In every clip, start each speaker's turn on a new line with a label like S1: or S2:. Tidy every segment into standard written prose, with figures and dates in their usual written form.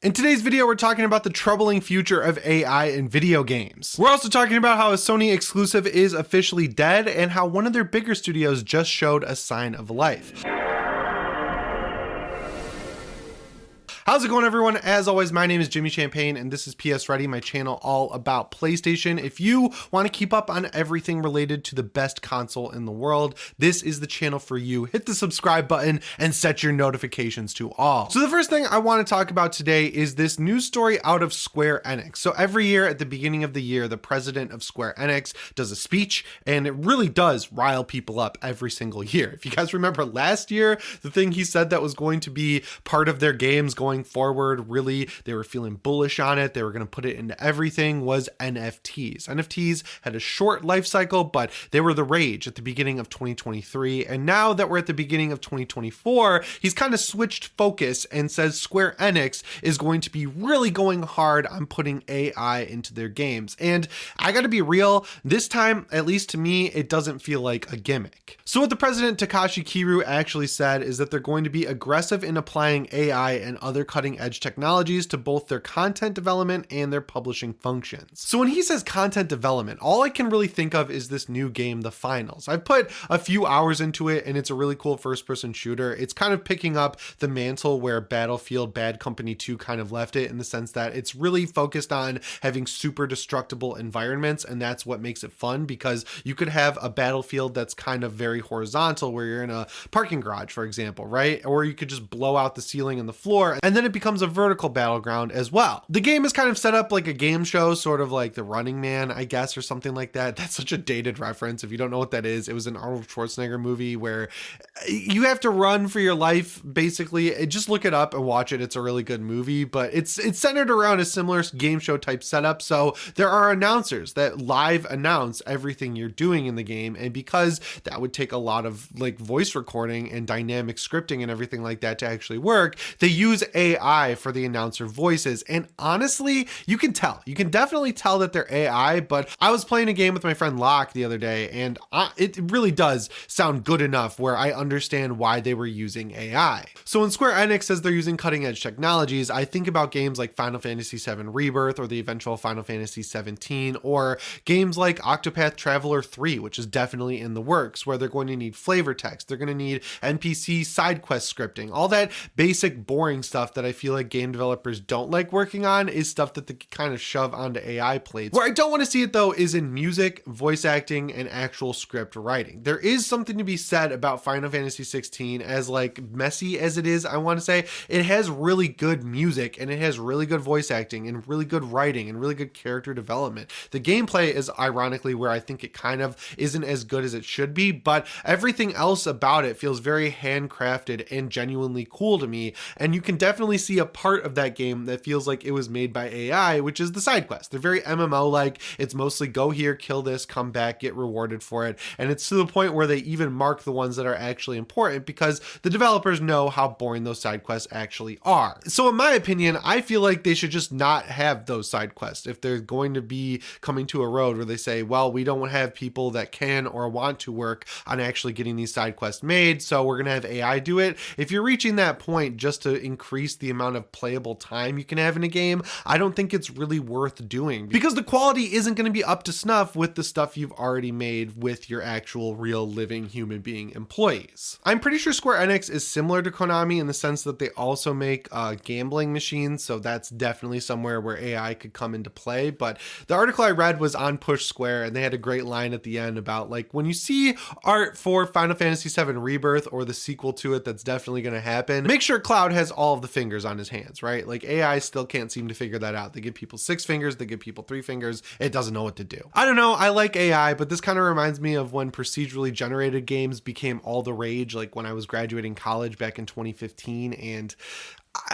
S1: In today's video, we're talking about the troubling future of AI in video games. We're also talking about how a Sony exclusive is officially dead and how one of their bigger studios just showed a sign of life. How's it going, everyone? As always, my name is Jimmy Champagne and this is PSReady, my channel all about PlayStation. If you want to keep up on everything related to the best console in the world, this is the channel for you. Hit the subscribe button and set your notifications to all. So the first thing I want to talk about today is this news story out of Square Enix. So every year at the beginning of the year, the president of Square Enix does a speech, and it really does rile people up every single year. If you guys remember last year, the thing he said that was going to be part of their games going forward, really they were feeling bullish on it, they were going to put it into everything, was NFTs. NFTs had a short life cycle, but they were the rage at the beginning of 2023, and now that we're at the beginning of 2024, he's kind of switched focus and says Square Enix is going to be really going hard on putting AI into their games. And I gotta be real, this time, at least to me, it doesn't feel like a gimmick. So what the president Takashi Kiryu actually said is that they're going to be aggressive in applying AI and other cutting edge technologies to both their content development and their publishing functions. So when he says content development, all I can really think of is this new game, The Finals. I've put a few hours into it and it's a really cool first person shooter. It's kind of picking up the mantle where Battlefield Bad Company 2 kind of left it, in the sense that it's really focused on having super destructible environments, and that's what makes it fun, because you could have a Battlefield that's kind of very horizontal where you're in a parking garage, for example, right? Or you could just blow out the ceiling and the floor, and then it becomes a vertical battleground as well. The game is kind of set up like a game show, sort of like The Running Man, I guess, or something like that. That's such a dated reference. If you don't know what that is, it was an Arnold Schwarzenegger movie where you have to run for your life, basically. Just look it up and watch it. It's a really good movie, but it's centered around a similar game show type setup. So there are announcers that live announce everything you're doing in the game, and because that would take a lot of like voice recording and dynamic scripting and everything like that to actually work, they use AI for the announcer voices. And honestly, you can definitely tell that they're AI. But I was playing a game with my friend Locke the other day, and it really does sound good enough where I understand why they were using AI. So when Square Enix says they're using cutting edge technologies, I think about games like Final Fantasy VII Rebirth or the eventual Final Fantasy XVII, or games like Octopath Traveler 3, which is definitely in the works, where they're going to need flavor text, they're going to need NPC side quest scripting. All that basic boring stuff that I feel like game developers don't like working on is stuff that they kind of shove onto AI plates. Where I don't want to see it though is in music, voice acting, and actual script writing. There is something to be said about Final Fantasy XVI, as like messy as it is, I want to say, it has really good music and it has really good voice acting and really good writing and really good character development. The gameplay is ironically where I think it kind of isn't as good as it should be, but everything else about it feels very handcrafted and genuinely cool to me. And you can definitely see a part of that game that feels like it was made by AI, which is the side quests. They're very MMO-like. It's mostly go here, kill this, come back, get rewarded for it. And it's to the point where they even mark the ones that are actually important because the developers know how boring those side quests actually are. So in my opinion, I feel like they should just not have those side quests. If they're going to be coming to a road where they say, well, we don't have people that can or want to work on actually getting these side quests made, so we're going to have AI do it. If you're reaching that point just to increase the amount of playable time you can have in a game, I don't think it's really worth doing, because the quality isn't going to be up to snuff with the stuff you've already made with your actual real living human being employees. I'm pretty sure Square Enix is similar to Konami in the sense that they also make gambling machines, so that's definitely somewhere where AI could come into play. But the article I read was on Push Square, and they had a great line at the end about like, when you see art for Final Fantasy VII Rebirth or the sequel to it that's definitely going to happen, make sure Cloud has all of the fingers on his hands, right? Like AI still can't seem to figure that out. They give people 6 fingers, they give people 3 fingers, it doesn't know what to do. I don't know, I like AI, but this kind of reminds me of when procedurally generated games became all the rage, like when I was graduating college back in 2015, and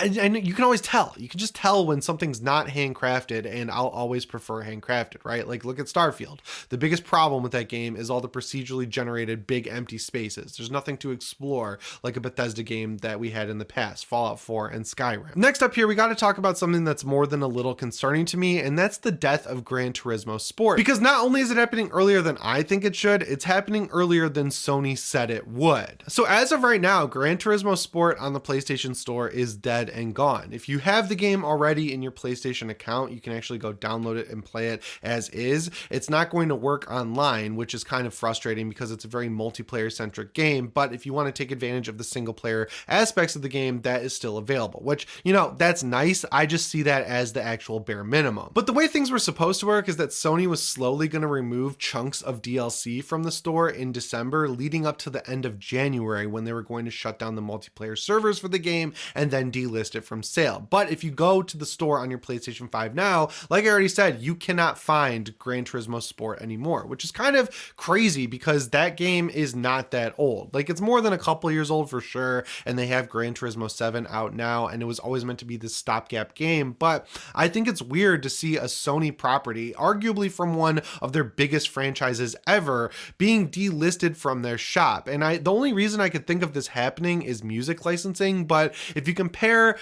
S1: you can always tell. You can just tell when something's not handcrafted, and I'll always prefer handcrafted, right? Like look at Starfield. The biggest problem with that game is all the procedurally generated big empty spaces. There's nothing to explore like a Bethesda game that we had in the past, Fallout 4 and Skyrim. Next up here, we got to talk about something that's more than a little concerning to me, and that's the death of Gran Turismo Sport. Because not only is it happening earlier than I think it should, it's happening earlier than Sony said it would. So as of right now, Gran Turismo Sport on the PlayStation Store is dead dead and gone. If you have the game already in your PlayStation account, you can actually go download it and play it as is. It's not going to work online, which is kind of frustrating because it's a very multiplayer centric game. But if you want to take advantage of the single player aspects of the game, that is still available, which, you know, that's nice. I just see that as the actual bare minimum. But the way things were supposed to work is that Sony was slowly going to remove chunks of DLC from the store in December, leading up to the end of January when they were going to shut down the multiplayer servers for the game and then delist it from sale. But if you go to the store on your PlayStation 5 now, like I already said, you cannot find Gran Turismo Sport anymore, which is kind of crazy because that game is not that old. Like, it's more than a couple years old for sure, and they have Gran Turismo 7 out now, and it was always meant to be this stopgap game. But I think it's weird to see a Sony property, arguably from one of their biggest franchises ever, being delisted from their shop. And the only reason I could think of this happening is music licensing. But if you compare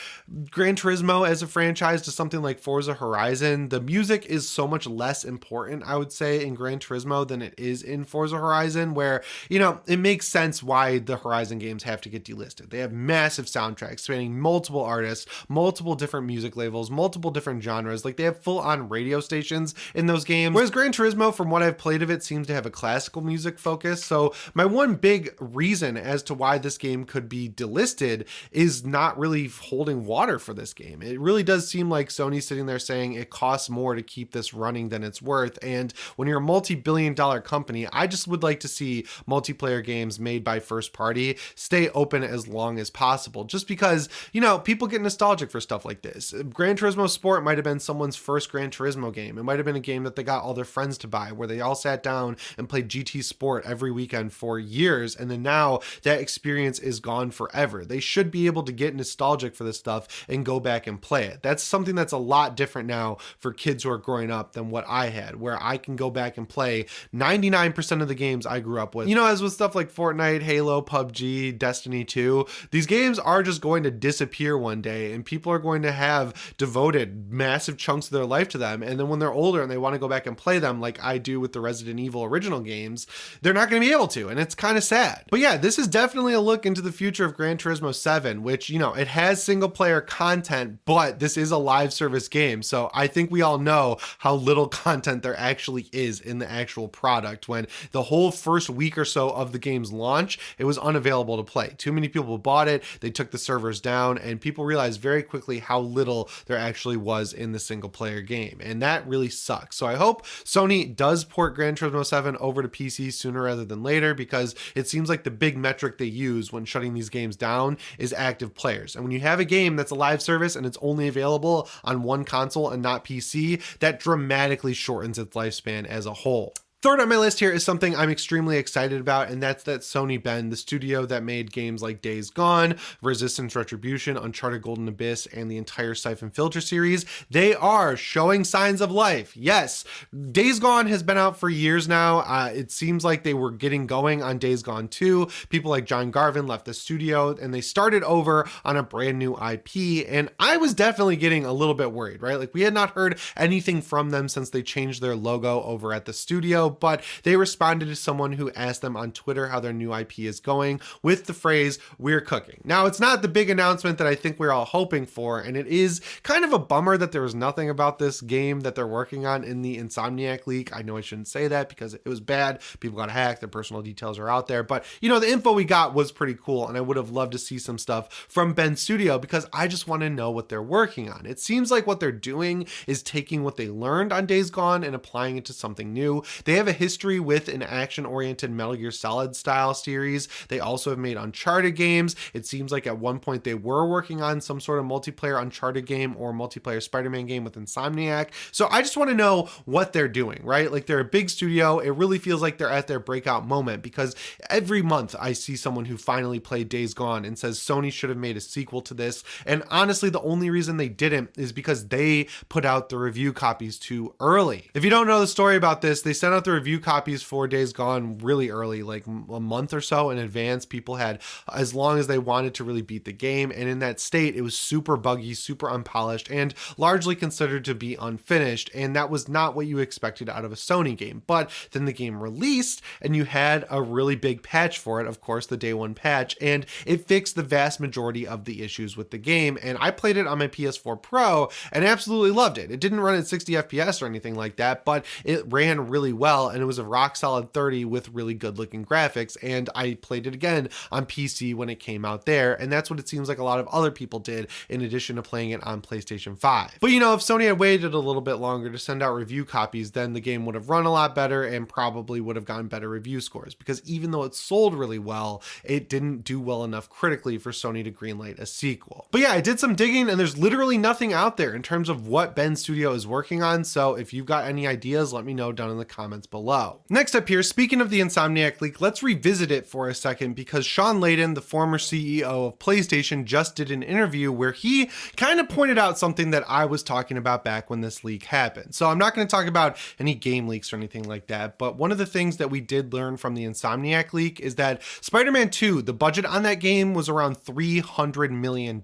S1: Gran Turismo as a franchise to something like Forza Horizon, the music is so much less important, I would say, in Gran Turismo than it is in Forza Horizon, where, you know, it makes sense why the Horizon games have to get delisted. They have massive soundtracks spanning multiple artists, multiple different music labels, multiple different genres. Like, they have full-on radio stations in those games. Whereas Gran Turismo, from what I've played of it, seems to have a classical music focus. So my one big reason as to why this game could be delisted is not really holding water for this game. It really does seem like Sony's sitting there saying it costs more to keep this running than it's worth. And when you're a multi-billion-dollar company, I just would like to see multiplayer games made by first party stay open as long as possible, just because, you know, people get nostalgic for stuff like this. Gran Turismo Sport might have been someone's first Gran Turismo game. It might have been a game that they got all their friends to buy, where they all sat down and played GT Sport every weekend for years, and then now that experience is gone forever. They should be able to get nostalgic for this stuff and go back and play it. That's something that's a lot different now for kids who are growing up than what I had, where I can go back and play 99% of the games I grew up with. You know, as with stuff like Fortnite, Halo, PUBG, Destiny 2, these games are just going to disappear one day, and people are going to have devoted massive chunks of their life to them. And then when they're older and they want to go back and play them, like I do with the Resident Evil original games, they're not going to be able to, and it's kind of sad. But yeah, this is definitely a look into the future of Gran Turismo 7, which, you know, it has single player content, but this is a live service game. So I think we all know how little content there actually is in the actual product. When the whole first week or so of the game's launch, it was unavailable to play. Too many people bought it, they took the servers down, and people realized very quickly how little there actually was in the single player game. And that really sucks. So I hope Sony does port Gran Turismo 7 over to PC sooner rather than later, because it seems like the big metric they use when shutting these games down is active players. And when you have a game that's a live service and it's only available on one console and not PC, that dramatically shortens its lifespan as a whole. Third on my list here is something I'm extremely excited about, and that's that Sony Bend, the studio that made games like Days Gone, Resistance Retribution, Uncharted Golden Abyss, and the entire Siphon Filter series. They are showing signs of life. Yes, Days Gone has been out for years now. It seems like they were getting going on Days Gone 2. People like John Garvin left the studio, and they started over on a brand new IP, and I was definitely getting a little bit worried, right? Like, we had not heard anything from them since they changed their logo over at the studio, but they responded to someone who asked them on Twitter how their new IP is going with the phrase, "We're cooking." Now, it's not the big announcement that I think we're all hoping for, and it is kind of a bummer that there was nothing about this game that they're working on in the Insomniac leak. I know I shouldn't say that because it was bad. People got hacked, their personal details are out there, but, you know, the info we got was pretty cool, and I would have loved to see some stuff from Bend Studio because I just want to know what they're working on. It seems like what they're doing is taking what they learned on Days Gone and applying it to something new. They have a history with an action-oriented Metal Gear Solid style series. They also have made Uncharted games. It seems like at one point they were working on some sort of multiplayer Uncharted game or multiplayer Spider-Man game with Insomniac. So I just want to know what they're doing, right? Like, they're a big studio. It really feels like they're at their breakout moment because every month I see someone who finally played Days Gone and says Sony should have made a sequel to this. And honestly, the only reason they didn't is because they put out the review copies too early. If you don't know the story about this, they sent out the the review copies for Days Gone really early, like a month or so in advance. People had as long as they wanted to really beat the game, and in that state it was super buggy, super unpolished, and largely considered to be unfinished, and that was not what you expected out of a Sony game. But then the game released and you had a really big patch for it, of course the day one patch, and it fixed the vast majority of the issues with the game. And I played it on my PS4 Pro and absolutely loved it. It didn't run at 60 FPS or anything like that, but it ran really well, and it was a rock solid 30 with really good looking graphics. And I played it again on PC when it came out there, and that's what it seems like a lot of other people did in addition to playing it on PlayStation 5. But you know, if Sony had waited a little bit longer to send out review copies, then the game would have run a lot better and probably would have gotten better review scores, because even though it sold really well, it didn't do well enough critically for Sony to greenlight a sequel. But yeah, I did some digging and there's literally nothing out there in terms of what Bend Studio is working on, so if you've got any ideas, let me know down in the comments below. Next up here, speaking of the Insomniac leak, let's revisit it for a second, because Sean Layden, the former CEO of PlayStation, just did an interview where he kind of pointed out something that I was talking about back when this leak happened. So I'm not going to talk about any game leaks or anything like that, but one of the things that we did learn from the Insomniac leak is that Spider-Man 2, the budget on that game was around $300 million,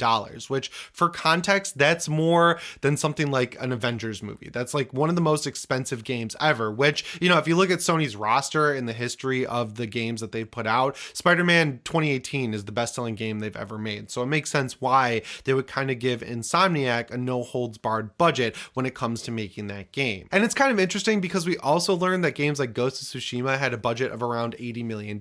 S1: which for context, that's more than something like an Avengers movie. That's like one of the most expensive games ever, which, you know, if you look at Sony's roster in the history of the games that they've put out, Spider-Man 2018 is the best-selling game they've ever made. So it makes sense why they would kind of give Insomniac a no-holds-barred budget when it comes to making that game. And it's kind of interesting because we also learned that games like Ghost of Tsushima had a budget of around $80 million,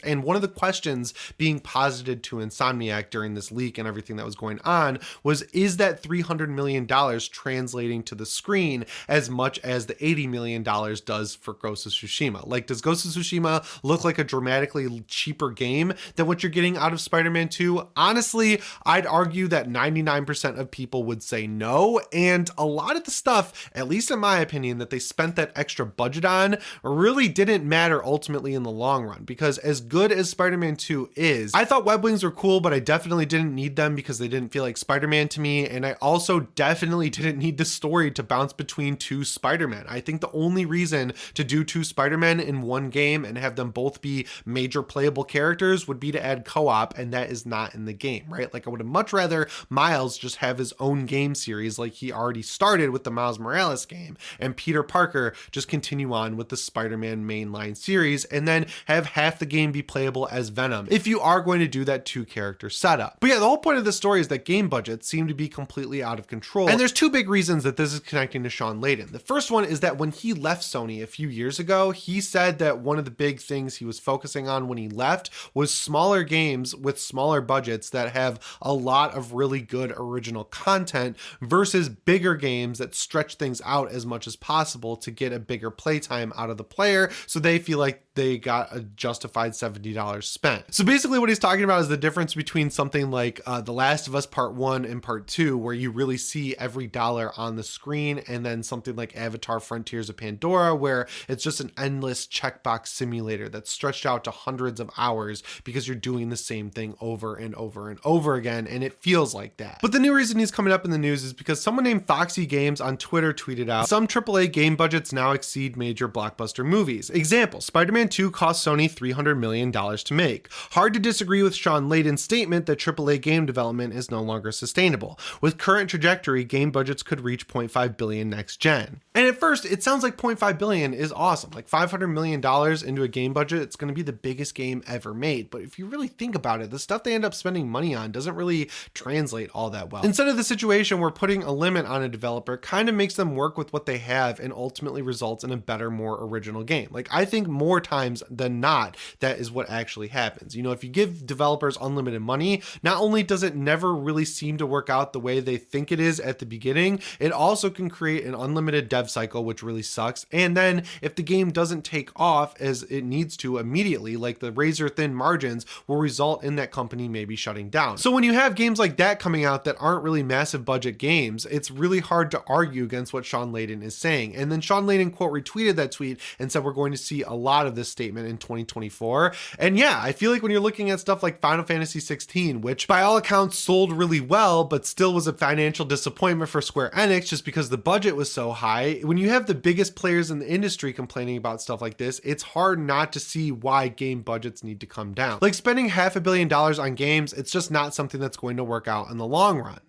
S1: and one of the questions being posited to Insomniac during this leak and everything that was going on was, is that $300 million translating to the screen as much as the $80 million does for Ghost of Tsushima? Like, does Ghost of Tsushima look like a dramatically cheaper game than what you're getting out of Spider-Man 2? Honestly, I'd argue that 99% of people would say no, and a lot of the stuff, at least in my opinion, that they spent that extra budget on really didn't matter ultimately in the long run, because as good as Spider-Man 2 is, I thought web wings were cool, but I definitely didn't need them because they didn't feel like Spider-Man to me, and I also definitely didn't need the story to bounce between two Spider-Men. I think the only reason to do two Spider-Men in one game and have them both be major playable characters would be to add co-op, and that is not in the game, right? Like, I would have much rather Miles just have his own game series like he already started with the Miles Morales game, and Peter Parker just continue on with the Spider-Man mainline series, and then have half the game be playable as Venom, if you are going to do that two character setup. But yeah, the whole point of the story is that game budgets seem to be completely out of control, and there's two big reasons that this is connecting to Sean Layden. The first one is that when he left Sony a few years ago, he said that one of the big things he was focusing on when he left was smaller games with smaller budgets that have a lot of really good original content versus bigger games that stretch things out as much as possible to get a bigger playtime out of the player so they feel like they got a justified $70 spent. So basically what he's talking about is the difference between something like The Last of Us Part 1 and Part 2, where you really see every dollar on the screen, and then something like Avatar Frontiers of Pandora, where it's just an endless checkbox simulator that's stretched out to hundreds of hours because you're doing the same thing over and over and over again, and it feels like that. But the new reason he's coming up in the news is because someone named Foxy Games on Twitter tweeted out, some AAA game budgets now exceed major blockbuster movies. Example, Spider-Man 2 cost Sony $300 million to make. Hard to disagree with Sean Layden's statement that AAA game development is no longer sustainable. With current trajectory, game budgets could reach $0.5 billion next gen. And at first, it sounds like $0.5 billion is awesome. Like $500 million into a game budget, it's going to be the biggest game ever made. But if you really think about it, the stuff they end up spending money on doesn't really translate all that well. Instead of the situation where putting a limit on a developer kind of makes them work with what they have and ultimately results in a better, more original game. Like, I think more times than not, that is what actually happens. You know, if you give developers unlimited money, not only does it never really seem to work out the way they think it is at the beginning, it also can create an unlimited dev cycle, which really sucks. And then if the game doesn't take off as it needs to immediately, like the razor thin margins will result in that company maybe shutting down. So when you have games like that coming out that aren't really massive budget games, it's really hard to argue against what Sean Layden is saying. And then Sean Layden quote retweeted that tweet and said we're going to see a lot of this statement in 2024. And yeah, I feel like when you're looking at stuff like Final Fantasy 16, which by all accounts sold really well, but still was a financial disappointment for Square Enix just because the budget was so high, when you have the biggest players in the industry industry complaining about stuff like this, it's hard not to see why game budgets need to come down. Like spending $500 million on games, it's just not something that's going to work out in the long run.